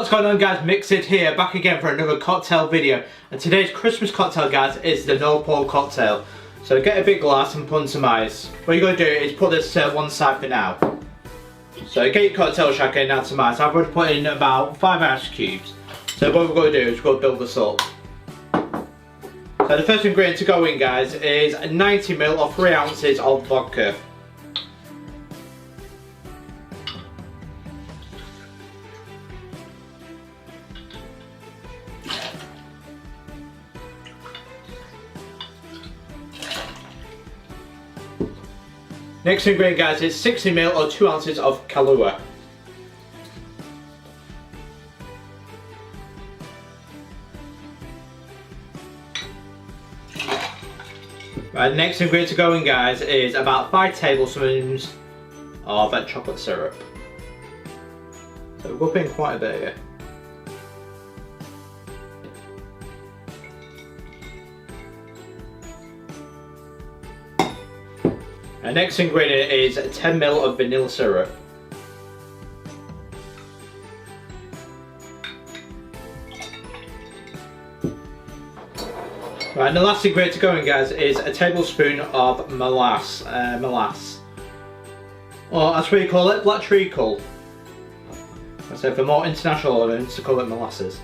What's going on guys, MixedSid here, back again for another cocktail video. And today's Christmas cocktail guys is the North Pole cocktail. So get a big glass and put in some ice. What you're going to do is put this to one side for now. So get your cocktail shaker and add some ice. I've already put in about 5 ice cubes. So what we're going to do is we're going to build this up. So the first ingredient to go in guys is 90ml or 3 ounces of vodka. Next ingredient guys is 60ml or 2 ounces of Kahlua. Right, the next ingredient to go in guys is about 5 tablespoons of chocolate syrup. So we're putting quite a bit here. The next ingredient is 10ml of vanilla syrup. Right, and the last ingredient to go in guys is a tablespoon of molasses. Or as we call it, black treacle. So for more international audience to call it molasses.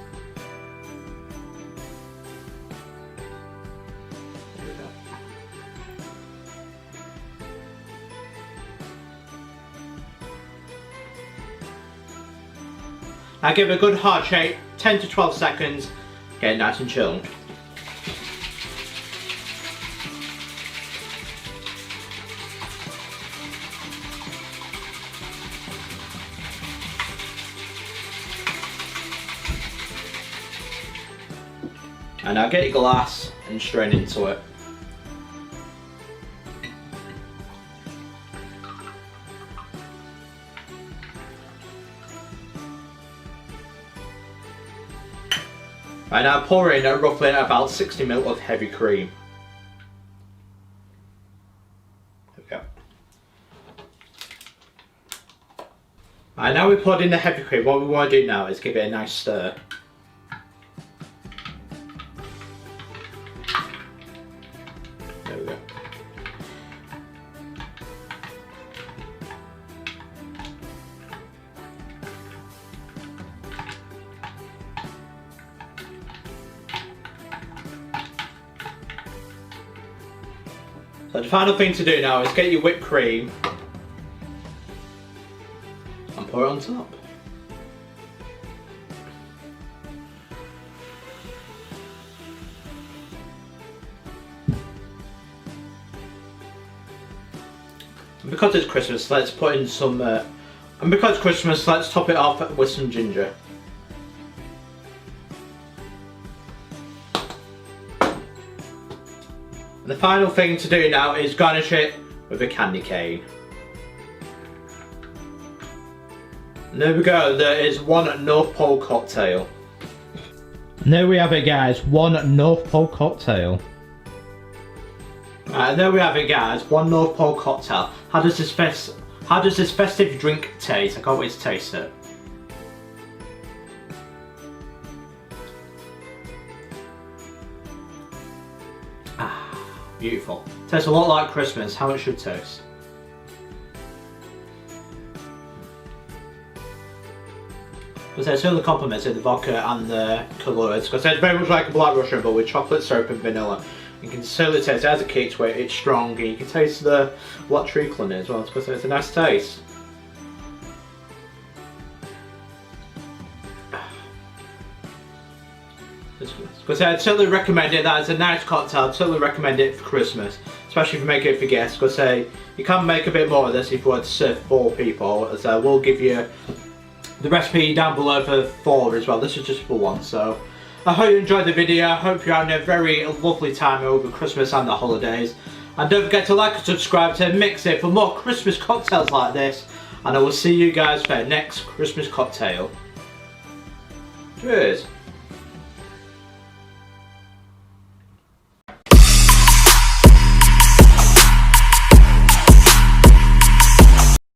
Now give it a good hard shake, 10 to 12 seconds, get it nice and chilled. And now get your glass and strain into it. Right, now pour in roughly about 60ml of heavy cream. There we go. Right, now we poured in the heavy cream, what we want to do now is give it a nice stir. There we go. So the final thing to do now is get your whipped cream and pour it on top. And because it's Christmas, let's put in some, and because it's Christmas, let's top it off with some ginger. And the final thing to do now is garnish it with a candy cane. And there we go, there is one North Pole cocktail. And there we have it guys, one North Pole cocktail. And there we have it guys, one North Pole cocktail. How does this festive drink taste? I can't wait to taste it. Beautiful. Tastes a lot like Christmas, how it should taste. But it certainly complements the vodka and the Kahlua, because it's very much like a Black Russian but with chocolate syrup and vanilla. You can certainly taste it as a kick to it, it's strong, and you can taste the black treacle in it as well, because it's a nice taste. Because I'd certainly recommend it, that is a nice cocktail, I'd certainly recommend it for Christmas, especially if you make it for guests, because you can make a bit more of this if you want to serve 4 people, as we'll give you the recipe down below for 4 as well, this is just for 1, so I hope you enjoyed the video, I hope you're having a very lovely time over Christmas and the holidays, and don't forget to like and subscribe to MixedSid for more Christmas cocktails like this, and I will see you guys for the next Christmas cocktail. Cheers!